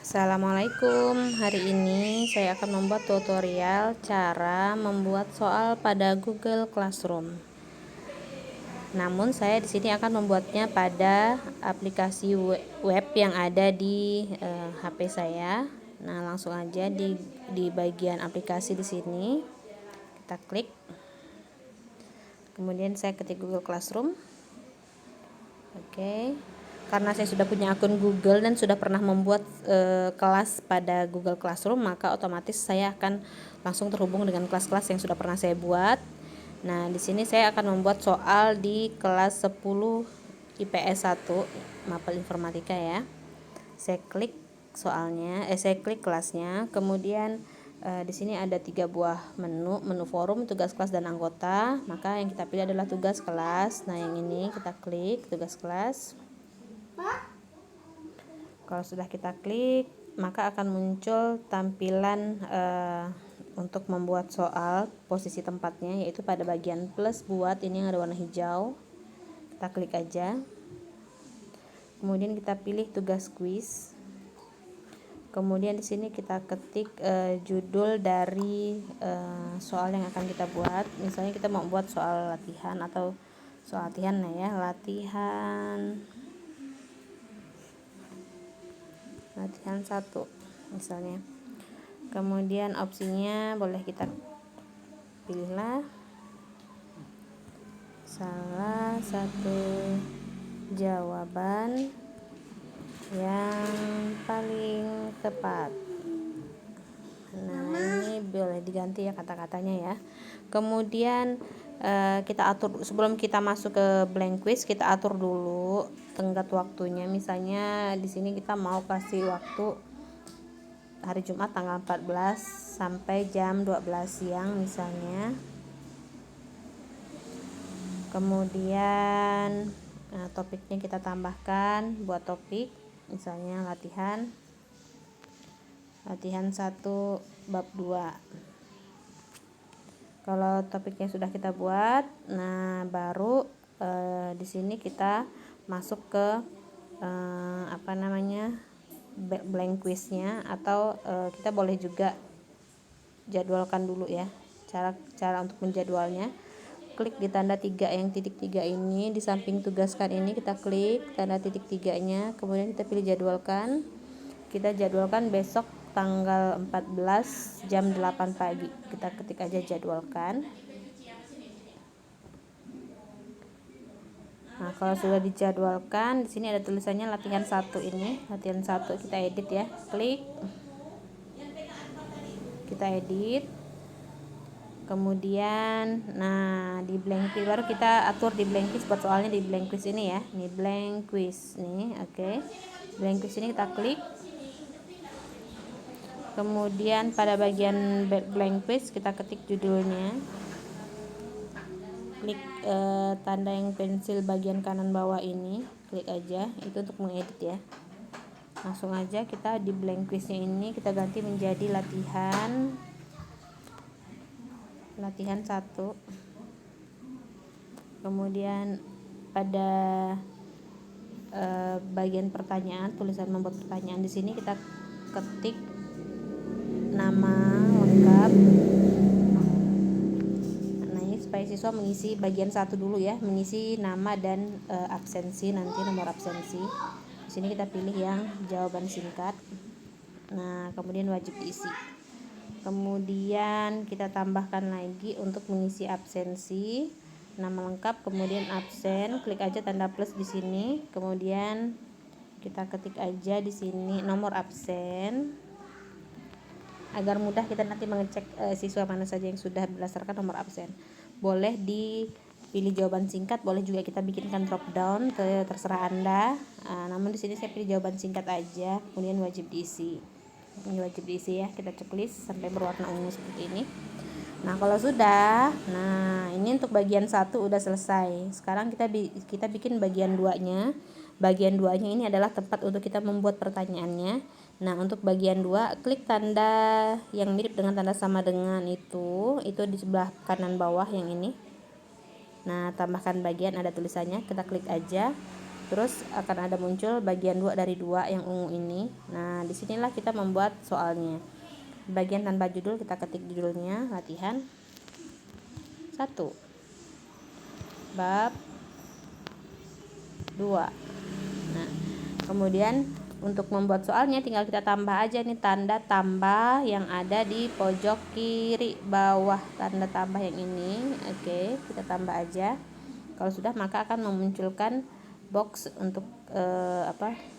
Assalamualaikum. Hari ini saya akan membuat tutorial cara membuat soal pada Google Classroom. Namun saya di sini akan membuatnya pada aplikasi web yang ada di HP saya. Nah, langsung aja di bagian aplikasi di sini kita klik. Kemudian saya ketik Google Classroom. Oke. Karena saya sudah punya akun Google dan sudah pernah membuat kelas pada Google Classroom, maka otomatis saya akan langsung terhubung dengan kelas-kelas yang sudah pernah saya buat. Nah, di sini saya akan membuat soal di kelas 10 IPS 1 Mapel Informatika ya. Saya klik soalnya, saya klik kelasnya. Kemudian di sini ada 3 buah menu forum, tugas kelas dan anggota. Maka yang kita pilih adalah tugas kelas. Nah, yang ini kita klik tugas kelas. Kalau sudah kita klik, maka akan muncul tampilan untuk membuat soal posisi tempatnya, yaitu pada bagian plus buat ini yang ada warna hijau. Kita klik aja. Kemudian kita pilih tugas kuis. Kemudian di sini kita ketik judul dari soal yang akan kita buat. Misalnya kita mau buat soal latihan atau soal latihan ya, latihan 1 misalnya. Kemudian opsinya boleh kita pilihlah salah satu jawaban yang paling tepat. Nah, ini boleh diganti ya kata-katanya ya. Kemudian kita atur sebelum kita masuk ke blank quiz, kita atur dulu tenggat waktunya. Misalnya di sini kita mau kasih waktu hari Jumat tanggal 14 sampai jam 12 siang misalnya. Kemudian topiknya kita tambahkan, buat topik misalnya latihan 1 bab 2. Kalau topiknya sudah kita buat, nah baru di sini kita masuk ke blank quiznya, atau kita boleh juga jadwalkan dulu ya. Cara untuk menjadwalnya, klik di tanda 3 yang titik 3 ini di samping tugaskan ini, kita klik tanda titik 3-nya, kemudian kita pilih jadwalkan. Kita jadwalkan besok tanggal 14 jam 8 pagi. Kita ketik aja jadwalkan. Nah, kalau sudah dijadwalkan, di sini ada tulisannya latihan 1 ini. Latihan 1 kita edit ya. Klik. Kita edit. Kemudian nah di blank quiz baru kita atur di blank quiz, buat soalnya di blank quiz ini ya. Nih blank quiz nih, oke. Blank quiz ini kita klik. Kemudian pada bagian blank quiz kita ketik judulnya. Klik tanda yang pensil bagian kanan bawah ini, klik aja, itu untuk mengedit ya. Langsung aja kita di blank quiznya ini kita ganti menjadi latihan 1. Kemudian pada bagian pertanyaan, tulisan membuat pertanyaan, di sini kita ketik nama lengkap. Nah, ini supaya siswa mengisi bagian 1 dulu ya, mengisi nama dan absensi, nanti nomor absensi. Di sini kita pilih yang jawaban singkat. Nah, kemudian wajib diisi. Kemudian kita tambahkan lagi untuk mengisi absensi, nama lengkap, kemudian absen, klik aja tanda plus di sini. Kemudian kita ketik aja di sini nomor absen, agar mudah kita nanti mengecek siswa mana saja yang sudah berdasarkan nomor absen. Boleh dipilih jawaban singkat, boleh juga kita bikinkan drop down, terserah Anda. Namun di sini saya pilih jawaban singkat aja. Kemudian wajib diisi. Ini wajib diisi ya, kita checklist sampai berwarna ungu seperti ini. Nah, kalau sudah, nah ini untuk bagian 1 udah selesai. Sekarang kita bikin bagian 2-nya. Bagian 2-nya ini adalah tempat untuk kita membuat pertanyaannya. Nah, untuk bagian 2, klik tanda yang mirip dengan tanda sama dengan itu di sebelah kanan bawah yang ini. Nah, tambahkan bagian ada tulisannya, kita klik aja. Terus akan ada muncul bagian 2 dari 2 yang ungu ini. Nah, disinilah kita membuat soalnya. Bagian tanpa judul kita ketik judulnya, latihan 1. Bab 2. Nah, kemudian untuk membuat soalnya tinggal kita tambah aja nih tanda tambah yang ada di pojok kiri bawah, tanda tambah yang ini. Oke, kita tambah aja. Kalau sudah, maka akan memunculkan box untuk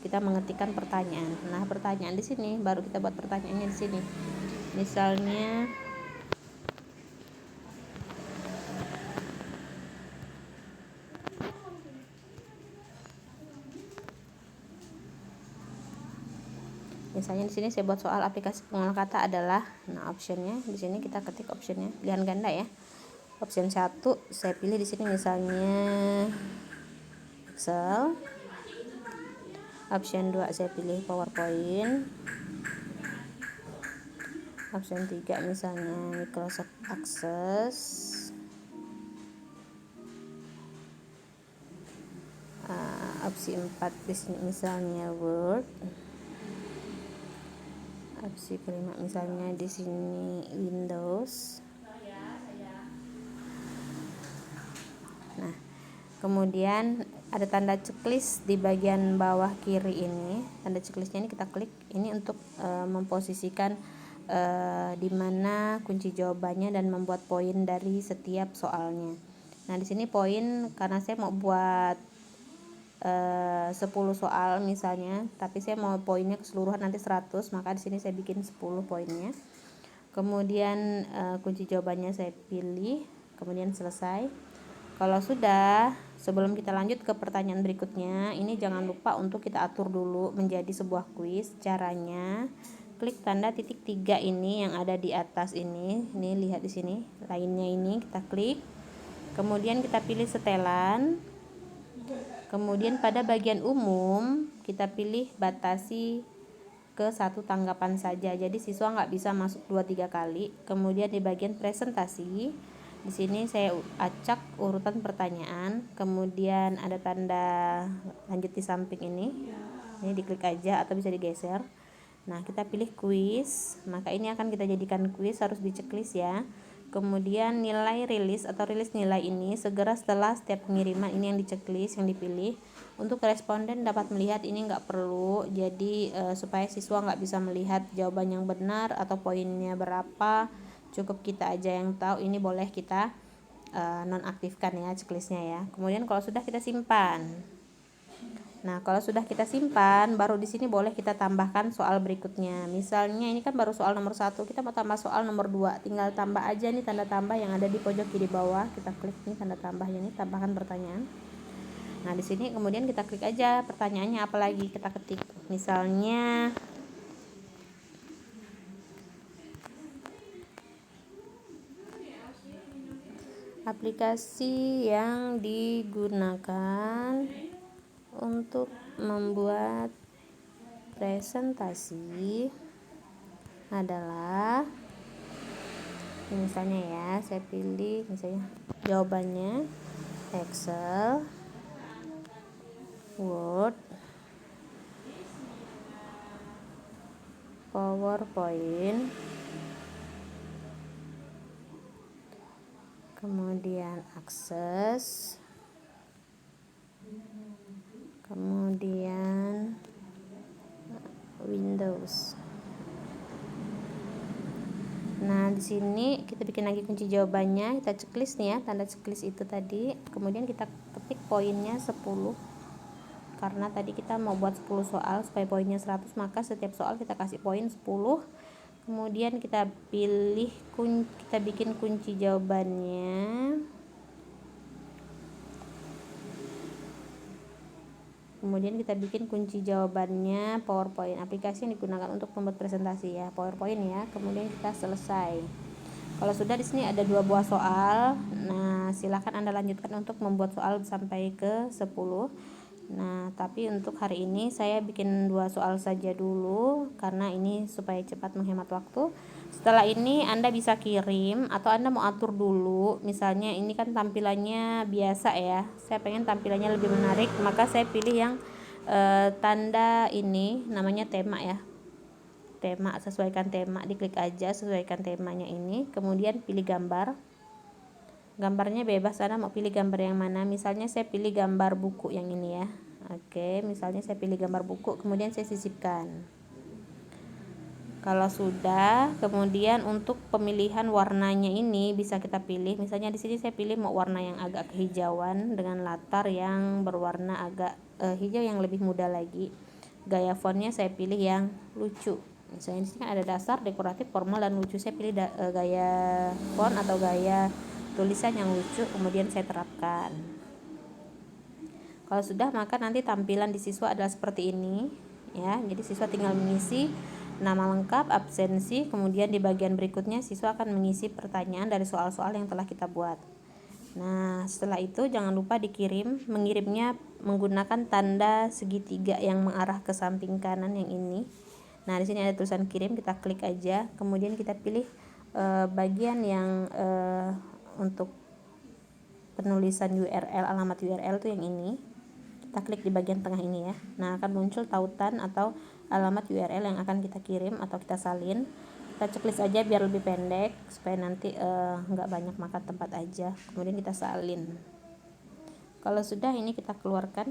kita mengetikkan pertanyaan. Nah, pertanyaan di sini baru kita buat pertanyaannya di sini. Misalnya di sini saya buat soal aplikasi pengolah kata adalah, nah optionnya di sini kita ketik optionnya pilihan ganda ya. Option 1 saya pilih di sini misalnya Excel. Option 2 saya pilih PowerPoint. Option 3 misalnya Microsoft Access. Opsi 4 di sini misalnya Word. Opsi kelima misalnya di sini Windows. Nah, kemudian ada tanda checklist di bagian bawah kiri ini. Tanda checklistnya ini kita klik. Ini untuk memposisikan di mana kunci jawabannya dan membuat poin dari setiap soalnya. Nah, di sini poin karena saya mau buat 10 soal misalnya, tapi saya mau poinnya keseluruhan nanti 100, maka di sini saya bikin 10 poinnya. Kemudian kunci jawabannya saya pilih, kemudian selesai. Kalau sudah, sebelum kita lanjut ke pertanyaan berikutnya, ini jangan lupa untuk kita atur dulu menjadi sebuah kuis. Caranya klik tanda titik 3 ini yang ada di atas ini. Ini lihat di sini, lainnya ini kita klik. Kemudian kita pilih setelan. Kemudian pada bagian umum kita pilih batasi ke 1 tanggapan saja. Jadi siswa nggak bisa masuk 2-3 kali. Kemudian di bagian presentasi, di sini saya acak urutan pertanyaan. Kemudian ada tanda lanjut di samping ini. Ini diklik aja atau bisa digeser. Nah, kita pilih kuis. Maka ini akan kita jadikan kuis, harus di checklist ya. Kemudian nilai rilis atau rilis nilai ini segera setelah setiap pengiriman. Ini yang di checklist yang dipilih. Untuk responden dapat melihat ini nggak perlu, jadi supaya siswa nggak bisa melihat jawaban yang benar atau poinnya berapa, cukup kita aja yang tahu. Ini boleh kita nonaktifkan ya checklistnya ya. Kemudian kalau sudah kita simpan. Nah, kalau sudah kita simpan, baru di sini boleh kita tambahkan soal berikutnya. Misalnya ini kan baru soal nomor 1, kita mau tambah soal nomor 2, tinggal tambah aja nih tanda tambah yang ada di pojok kiri bawah. Kita klik nih tanda tambahnya nih, tambahkan pertanyaan. Nah, di sini kemudian kita klik aja pertanyaannya apa lagi kita ketik. Misalnya aplikasi yang digunakan untuk membuat presentasi adalah, misalnya ya, saya pilih misalnya jawabannya Excel, Word, PowerPoint, kemudian Access, kemudian Windows. Nah, di sini kita bikin lagi kunci jawabannya, kita checklist nih ya, tanda checklist itu tadi. Kemudian kita ketik poinnya 10. Karena tadi kita mau buat 10 soal supaya poinnya 100, maka setiap soal kita kasih poin 10. Kemudian kita pilih kita bikin kunci jawabannya. Kemudian kita bikin kunci jawabannya PowerPoint, aplikasi yang digunakan untuk membuat presentasi ya, PowerPoint ya. Kemudian kita selesai. Kalau sudah, di sini ada 2 buah soal. Nah, silakan Anda lanjutkan untuk membuat soal sampai ke 10. Nah, tapi untuk hari ini saya bikin 2 soal saja dulu karena ini supaya cepat menghemat waktu. Setelah ini Anda bisa kirim atau Anda mau atur dulu. Misalnya ini kan tampilannya biasa ya. Saya pengen tampilannya lebih menarik, maka saya pilih yang tanda ini namanya tema ya. Tema, sesuaikan tema, diklik aja sesuaikan temanya ini, kemudian pilih gambar. Gambarnya bebas, Anda mau pilih gambar yang mana. Misalnya saya pilih gambar buku yang ini ya. Oke, misalnya saya pilih gambar buku, kemudian saya sisipkan. Kalau sudah, kemudian untuk pemilihan warnanya ini bisa kita pilih. Misalnya di sini saya pilih mau warna yang agak kehijauan dengan latar yang berwarna agak hijau yang lebih muda lagi. Gaya fontnya saya pilih yang lucu. Misalnya di sini kan ada dasar, dekoratif, formal, dan lucu. Saya pilih gaya font atau gaya tulisan yang lucu, kemudian saya terapkan. Kalau sudah, maka nanti tampilan di siswa adalah seperti ini ya. Jadi siswa tinggal mengisi nama lengkap, absensi, kemudian di bagian berikutnya siswa akan mengisi pertanyaan dari soal-soal yang telah kita buat. Nah, setelah itu jangan lupa mengirimnya menggunakan tanda segitiga yang mengarah ke samping kanan yang ini. Nah, di sini ada tulisan kirim, kita klik aja, kemudian kita pilih bagian yang untuk penulisan URL, alamat URL itu yang ini. Kita klik di bagian tengah ini ya. Nah, akan muncul tautan atau alamat URL yang akan kita kirim atau kita salin. Kita checklist aja biar lebih pendek supaya nanti nggak banyak makan tempat aja. Kemudian kita salin. Kalau sudah, ini kita keluarkan.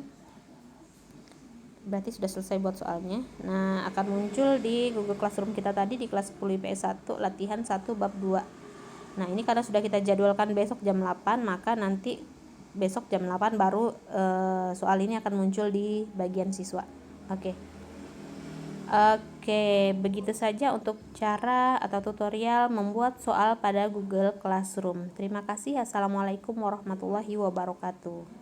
Berarti sudah selesai buat soalnya. Nah, akan muncul di Google Classroom kita tadi di kelas 10 IPS 1 latihan 1 bab 2. Nah, ini karena sudah kita jadwalkan besok jam 8, maka nanti besok jam 8 baru soal ini akan muncul di bagian siswa. Oke, begitu saja untuk cara atau tutorial membuat soal pada Google Classroom. Terima kasih. Assalamualaikum warahmatullahi wabarakatuh.